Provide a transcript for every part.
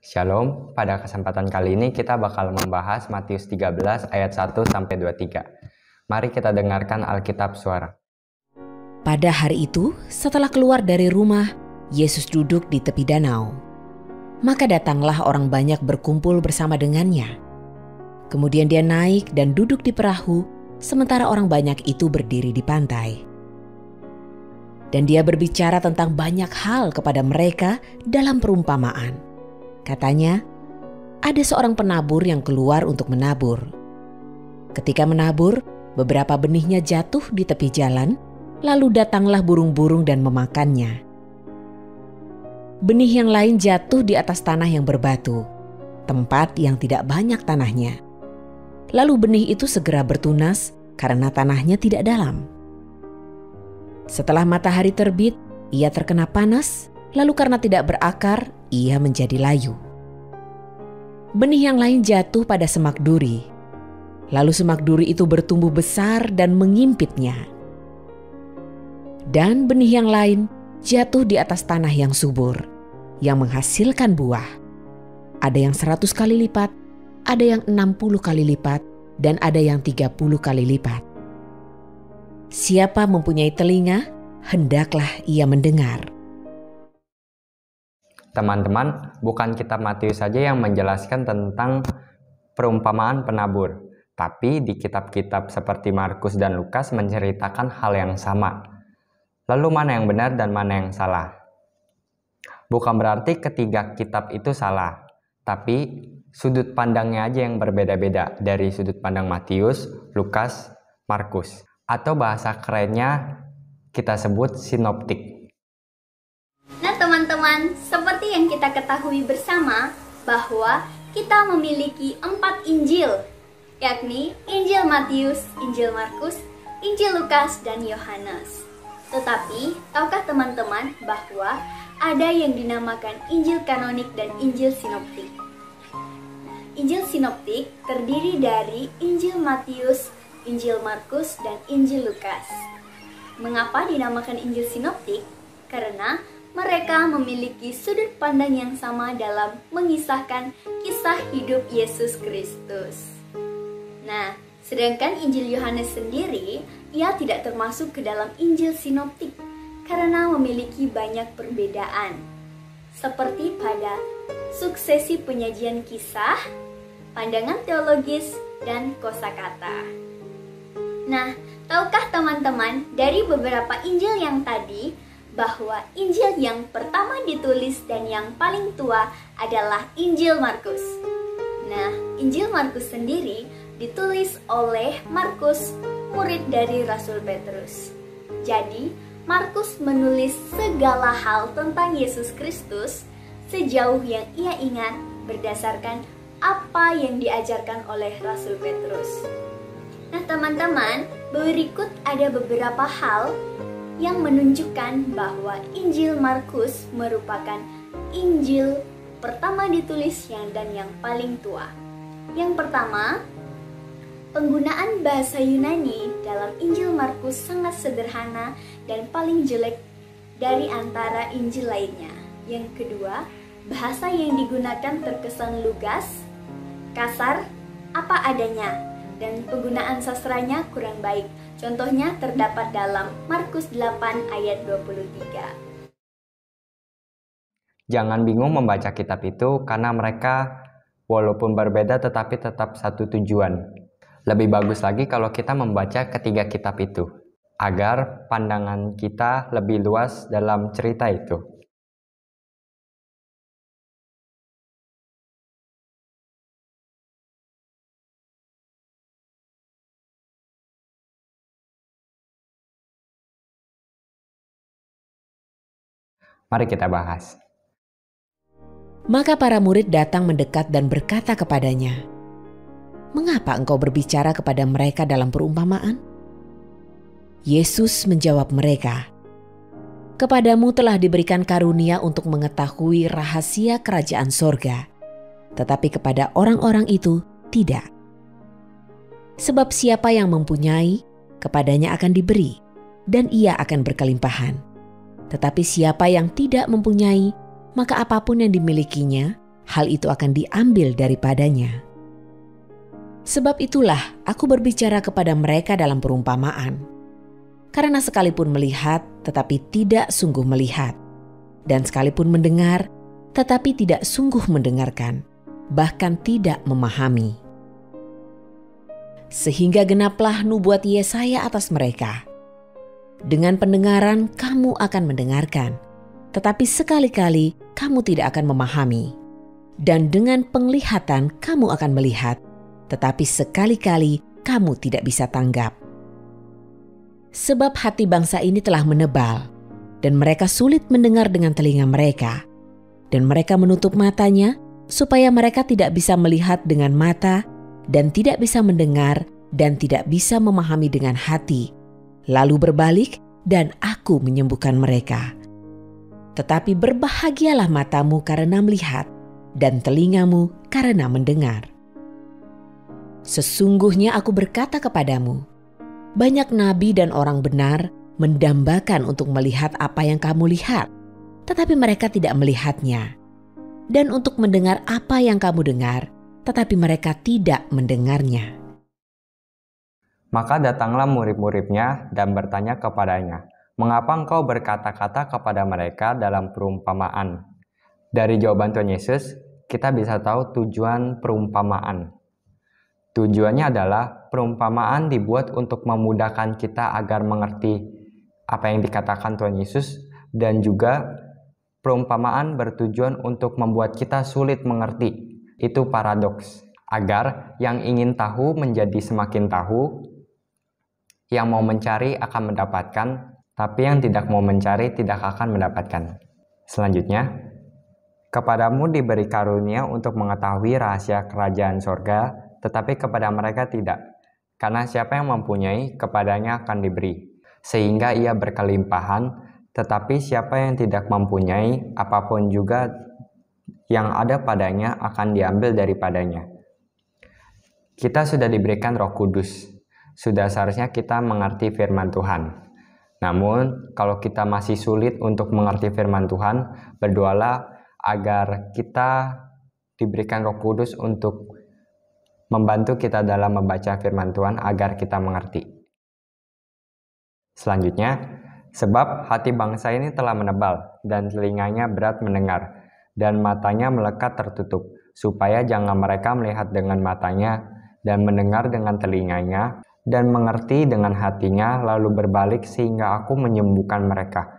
Shalom, pada kesempatan kali ini kita bakal membahas Matius 13 ayat 1-23. Mari kita dengarkan Alkitab Suara. Pada hari itu, setelah keluar dari rumah, Yesus duduk di tepi danau. Maka datanglah orang banyak berkumpul bersama dengannya. Kemudian dia naik dan duduk di perahu, sementara orang banyak itu berdiri di pantai. Dan dia berbicara tentang banyak hal kepada mereka dalam perumpamaan. Katanya, ada seorang penabur yang keluar untuk menabur. Ketika menabur, beberapa benihnya jatuh di tepi jalan, lalu datanglah burung-burung dan memakannya. Benih yang lain jatuh di atas tanah yang berbatu, tempat yang tidak banyak tanahnya. Lalu benih itu segera bertunas karena tanahnya tidak dalam. Setelah matahari terbit, ia terkena panas, lalu karena tidak berakar, ia menjadi layu. Benih yang lain jatuh pada semak duri. Lalu semak duri itu bertumbuh besar dan mengimpitnya. Dan benih yang lain jatuh di atas tanah yang subur, yang menghasilkan buah. Ada yang 100 kali lipat, ada yang 60 kali lipat, dan ada yang 30 kali lipat. Siapa mempunyai telinga, hendaklah ia mendengar. Teman-teman, bukan kitab Matius saja yang menjelaskan tentang perumpamaan penabur, tapi di kitab-kitab seperti Markus dan Lukas menceritakan hal yang sama. Lalu mana yang benar dan mana yang salah? Bukan berarti ketiga kitab itu salah, tapi sudut pandangnya aja yang berbeda-beda dari sudut pandang Matius, Lukas, Markus. Atau bahasa kerennya kita sebut sinoptik. Nah teman-teman, seperti yang kita ketahui bersama bahwa kita memiliki 4 Injil, yakni Injil Matius, Injil Markus, Injil Lukas, dan Yohanes. Tetapi, tahukah teman-teman bahwa ada yang dinamakan Injil kanonik dan Injil sinoptik? Injil sinoptik terdiri dari Injil Matius, Injil Markus, dan Injil Lukas. Mengapa dinamakan Injil sinoptik? Karena mereka memiliki sudut pandang yang sama dalam mengisahkan kisah hidup Yesus Kristus. Nah, sedangkan Injil Yohanes sendiri, ia tidak termasuk ke dalam Injil sinoptik karena memiliki banyak perbedaan. Seperti pada suksesi penyajian kisah, pandangan teologis, dan kosakata. Nah, tahukah teman-teman dari beberapa Injil yang tadi, bahwa Injil yang pertama ditulis dan yang paling tua adalah Injil Markus. Nah, Injil Markus sendiri ditulis oleh Markus, murid dari Rasul Petrus. Jadi, Markus menulis segala hal tentang Yesus Kristus sejauh yang ia ingat berdasarkan apa yang diajarkan oleh Rasul Petrus. Nah, teman-teman, berikut ada beberapa hal yang menunjukkan bahwa Injil Markus merupakan Injil pertama ditulis dan yang paling tua. Yang pertama, penggunaan bahasa Yunani dalam Injil Markus sangat sederhana dan paling jelek dari antara Injil lainnya. Yang kedua, bahasa yang digunakan terkesan lugas, kasar, apa adanya, dan penggunaan sastranya kurang baik. Contohnya terdapat dalam Markus 8 ayat 23. Jangan bingung membaca kitab itu karena mereka walaupun berbeda tetapi tetap satu tujuan. Lebih bagus lagi kalau kita membaca ketiga kitab itu, agar pandangan kita lebih luas dalam cerita itu. Mari kita bahas. Maka para murid datang mendekat dan berkata kepadanya, "Mengapa engkau berbicara kepada mereka dalam perumpamaan?" Yesus menjawab mereka, "Kepadamu telah diberikan karunia untuk mengetahui rahasia kerajaan sorga, tetapi kepada orang-orang itu tidak. Sebab siapa yang mempunyai, kepadanya akan diberi, dan ia akan berkelimpahan. Tetapi siapa yang tidak mempunyai, maka apapun yang dimilikinya hal itu akan diambil daripadanya. Sebab itulah aku berbicara kepada mereka dalam perumpamaan. Karena sekalipun melihat tetapi tidak sungguh melihat, dan sekalipun mendengar tetapi tidak sungguh mendengarkan, bahkan tidak memahami. Sehingga genaplah nubuat Yesaya atas mereka. Dengan pendengaran kamu akan mendengarkan, tetapi sekali-kali kamu tidak akan memahami. Dan dengan penglihatan kamu akan melihat, tetapi sekali-kali kamu tidak bisa tanggap. Sebab hati bangsa ini telah menebal, dan mereka sulit mendengar dengan telinga mereka, dan mereka menutup matanya, supaya mereka tidak bisa melihat dengan mata, dan tidak bisa mendengar, dan tidak bisa memahami dengan hati, lalu berbalik, dan aku menyembuhkan mereka. Tetapi berbahagialah matamu karena melihat, dan telingamu karena mendengar. Sesungguhnya aku berkata kepadamu, banyak nabi dan orang benar mendambakan untuk melihat apa yang kamu lihat, tetapi mereka tidak melihatnya. Dan untuk mendengar apa yang kamu dengar, tetapi mereka tidak mendengarnya. Maka datanglah murid-muridnya dan bertanya kepadanya, "Mengapa engkau berkata-kata kepada mereka dalam perumpamaan?" Dari jawaban Tuhan Yesus, kita bisa tahu tujuan perumpamaan. Tujuannya adalah perumpamaan dibuat untuk memudahkan kita agar mengerti apa yang dikatakan Tuhan Yesus, dan juga perumpamaan bertujuan untuk membuat kita sulit mengerti. Itu paradoks, agar yang ingin tahu menjadi semakin tahu, yang mau mencari akan mendapatkan, tapi yang tidak mau mencari tidak akan mendapatkan. Selanjutnya, kepadamu diberi karunia untuk mengetahui rahasia kerajaan sorga, tetapi kepada mereka tidak. Karena siapa yang mempunyai, kepadanya akan diberi, sehingga ia berkelimpahan, tetapi siapa yang tidak mempunyai, apapun juga yang ada padanya akan diambil daripadanya. Kita sudah diberikan Roh Kudus, sudah seharusnya kita mengerti firman Tuhan. Namun, kalau kita masih sulit untuk mengerti firman Tuhan, berdoalah agar kita diberikan Roh Kudus untuk membantu kita dalam membaca firman Tuhan agar kita mengerti. Selanjutnya, sebab hati bangsa ini telah menebal, dan telinganya berat mendengar, dan matanya melekat tertutup, supaya jangan mereka melihat dengan matanya, dan mendengar dengan telinganya, dan mengerti dengan hatinya, lalu berbalik sehingga aku menyembuhkan mereka.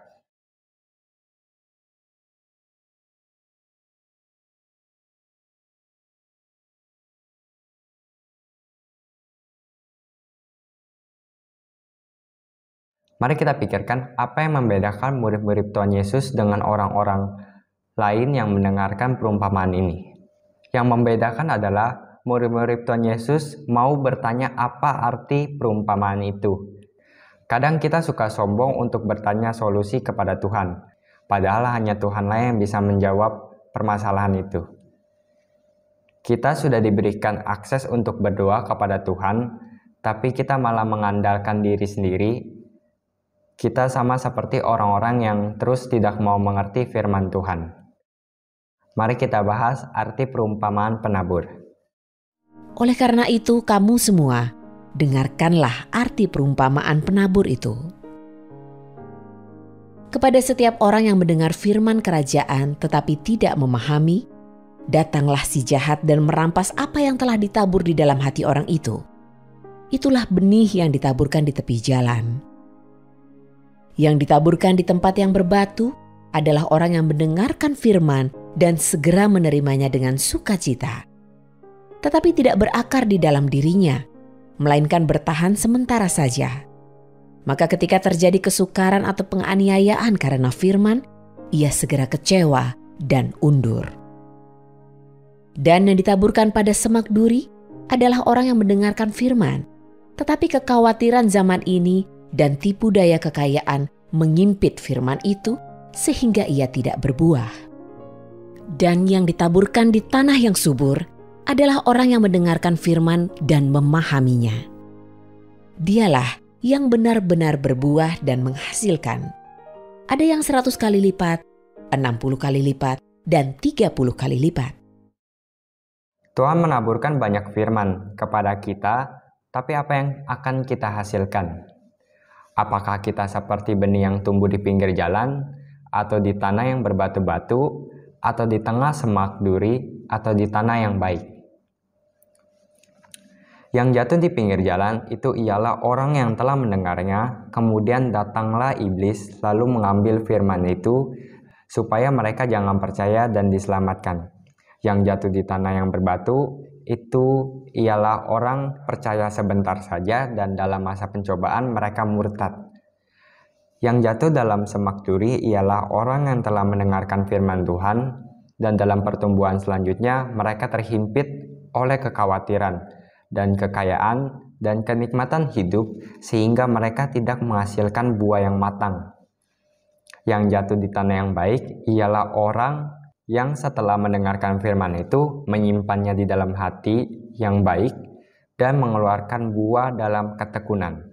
Mari kita pikirkan apa yang membedakan murid-murid Tuhan Yesus dengan orang-orang lain yang mendengarkan perumpamaan ini. Yang membedakan adalah murid-murid Tuhan Yesus mau bertanya apa arti perumpamaan itu. Kadang kita suka sombong untuk bertanya solusi kepada Tuhan, padahal hanya Tuhanlah yang bisa menjawab permasalahan itu. Kita sudah diberikan akses untuk berdoa kepada Tuhan, tapi kita malah mengandalkan diri sendiri. Kita sama seperti orang-orang yang terus tidak mau mengerti firman Tuhan. Mari kita bahas arti perumpamaan penabur. Oleh karena itu, kamu semua, dengarkanlah arti perumpamaan penabur itu. Kepada setiap orang yang mendengar firman kerajaan tetapi tidak memahami, datanglah si jahat dan merampas apa yang telah ditabur di dalam hati orang itu. Itulah benih yang ditaburkan di tepi jalan. Yang ditaburkan di tempat yang berbatu adalah orang yang mendengarkan firman dan segera menerimanya dengan sukacita, tetapi tidak berakar di dalam dirinya, melainkan bertahan sementara saja. Maka ketika terjadi kesukaran atau penganiayaan karena firman, ia segera kecewa dan undur. Dan yang ditaburkan pada semak duri adalah orang yang mendengarkan firman, tetapi kekhawatiran zaman ini dan tipu daya kekayaan mengimpit firman itu sehingga ia tidak berbuah. Dan yang ditaburkan di tanah yang subur adalah orang yang mendengarkan firman dan memahaminya. Dialah yang benar-benar berbuah dan menghasilkan. Ada yang 100 kali lipat, 60 kali lipat, dan 30 kali lipat. Tuhan menaburkan banyak firman kepada kita, tapi apa yang akan kita hasilkan? Apakah kita seperti benih yang tumbuh di pinggir jalan, atau di tanah yang berbatu-batu, atau di tengah semak duri, atau di tanah yang baik? Yang jatuh di pinggir jalan itu ialah orang yang telah mendengarnya, kemudian datanglah iblis lalu mengambil firman itu, supaya mereka jangan percaya dan diselamatkan. Yang jatuh di tanah yang berbatu itu ialah orang percaya sebentar saja dan dalam masa pencobaan mereka murtad. Yang jatuh dalam semak duri ialah orang yang telah mendengarkan firman Tuhan dan dalam pertumbuhan selanjutnya mereka terhimpit oleh kekhawatiran dan kekayaan dan kenikmatan hidup sehingga mereka tidak menghasilkan buah yang matang. Yang jatuh di tanah yang baik ialah orang yang setelah mendengarkan firman itu menyimpannya di dalam hati yang baik dan mengeluarkan buah dalam ketekunan.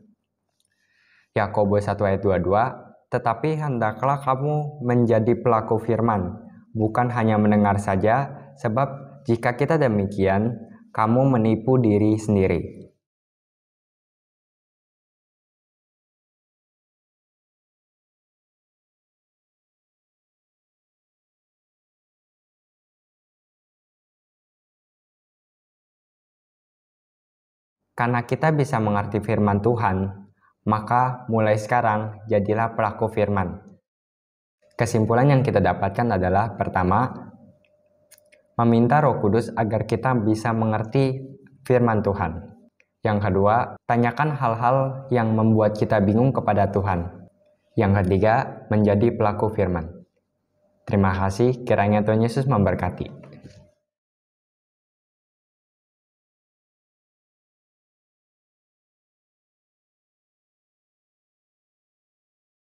Yakobus 1 ayat 22, tetapi hendaklah kamu menjadi pelaku firman, bukan hanya mendengar saja, sebab jika kita demikian, kamu menipu diri sendiri. Karena kita bisa mengerti firman Tuhan, maka mulai sekarang jadilah pelaku firman. Kesimpulan yang kita dapatkan adalah pertama, meminta Roh Kudus agar kita bisa mengerti firman Tuhan. Yang kedua, tanyakan hal-hal yang membuat kita bingung kepada Tuhan. Yang ketiga, menjadi pelaku firman. Terima kasih, kiranya Tuhan Yesus memberkati.